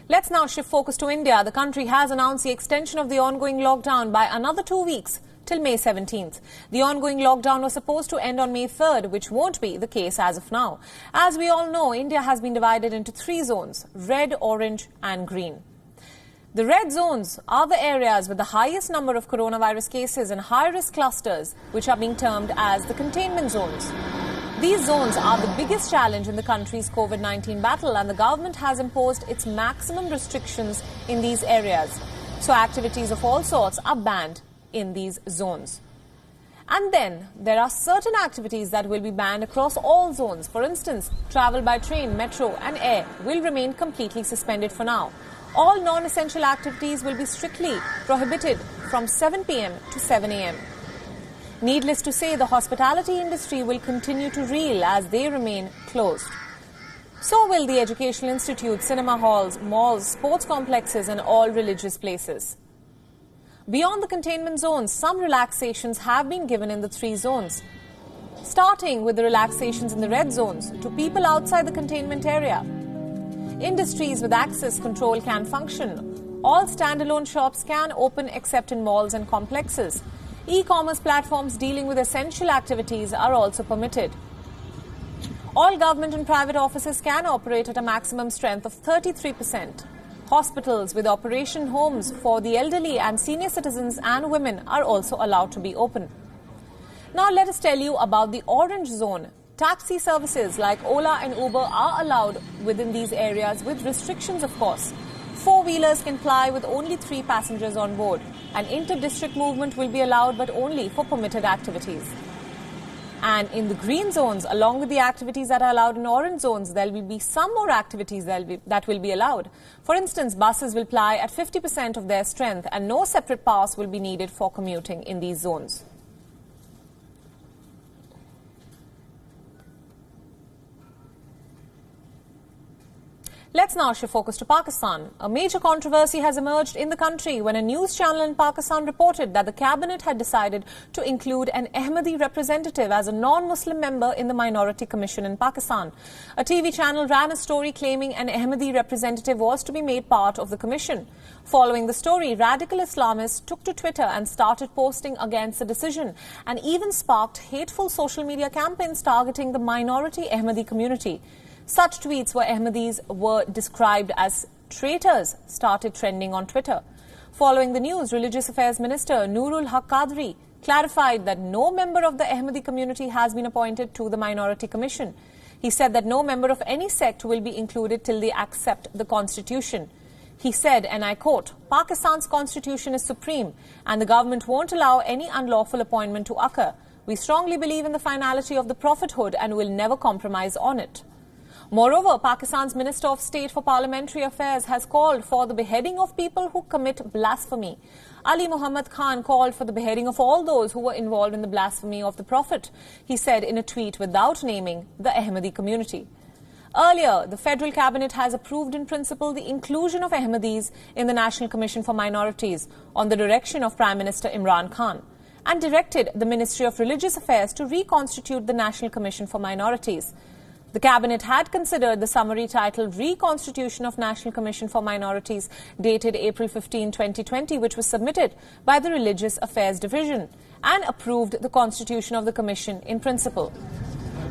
Let's now shift focus to India. The country has announced the extension of the ongoing lockdown by another 2 weeks till May 17th. The ongoing lockdown was supposed to end on May 3rd, which won't be the case as of now. As we all know, India has been divided into 3 zones: red, orange and green. The red zones are the areas with the highest number of coronavirus cases and high-risk clusters, which are being termed as the containment zones. These zones are the biggest challenge in the country's COVID-19 battle, and the government has imposed its maximum restrictions in these areas. So activities of all sorts are banned in these zones. And then there are certain activities that will be banned across all zones. For instance, travel by train, metro and air will remain completely suspended for now. All non-essential activities will be strictly prohibited from 7 p.m. to 7 a.m. Needless to say, the hospitality industry will continue to reel as they remain closed. So will the educational institutes, cinema halls, malls, sports complexes and all religious places. Beyond the containment zones, some relaxations have been given in the 3 zones. Starting with the relaxations in the red zones to people outside the containment area. Industries with access control can function. All standalone shops can open except in malls and complexes. E-commerce platforms dealing with essential activities are also permitted. All government and private offices can operate at a maximum strength of 33%. Hospitals with operation homes for the elderly and senior citizens and women are also allowed to be open. Now let us tell you about the orange zone. Taxi services like Ola and Uber are allowed within these areas with restrictions, of course. 4-wheelers can ply with only 3 passengers on board. And inter-district movement will be allowed, but only for permitted activities. And in the green zones, along with the activities that are allowed in orange zones, there will be some more activities that will be allowed. For instance, buses will ply at 50% of their strength and no separate pass will be needed for commuting in these zones. Let's now shift focus to Pakistan. A major controversy has emerged in the country when a news channel in Pakistan reported that the cabinet had decided to include an Ahmadi representative as a non-Muslim member in the Minority Commission in Pakistan. A TV channel ran a story claiming an Ahmadi representative was to be made part of the commission. Following the story, radical Islamists took to Twitter and started posting against the decision and even sparked hateful social media campaigns targeting the minority Ahmadi community. Such tweets where Ahmadis were described as traitors started trending on Twitter. Following the news, Religious Affairs Minister Noorul Haq Qadri clarified that no member of the Ahmadi community has been appointed to the Minority Commission. He said that no member of any sect will be included till they accept the constitution. He said, and I quote, "Pakistan's constitution is supreme and the government won't allow any unlawful appointment to occur. We strongly believe in the finality of the prophethood and will never compromise on it." Moreover, Pakistan's Minister of State for Parliamentary Affairs has called for the beheading of people who commit blasphemy. Ali Muhammad Khan called for the beheading of all those who were involved in the blasphemy of the Prophet, he said in a tweet without naming the Ahmadi community. Earlier, the Federal Cabinet has approved in principle the inclusion of Ahmadis in the National Commission for Minorities on the direction of Prime Minister Imran Khan and directed the Ministry of Religious Affairs to reconstitute the National Commission for Minorities. The Cabinet had considered the summary titled Reconstitution of National Commission for Minorities dated April 15, 2020, which was submitted by the Religious Affairs Division and approved the constitution of the Commission in principle.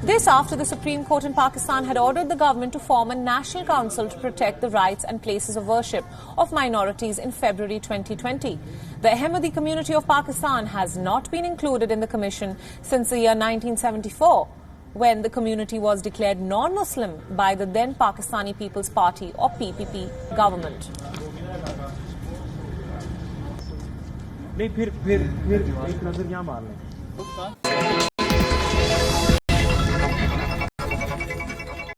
This after the Supreme Court in Pakistan had ordered the government to form a national council to protect the rights and places of worship of minorities in February 2020. The Ahmadi community of Pakistan has not been included in the Commission since the year 1974. When the community was declared non-Muslim by the then Pakistani People's Party or PPP government. नहीं फिर एक नजर यहाँ मार लें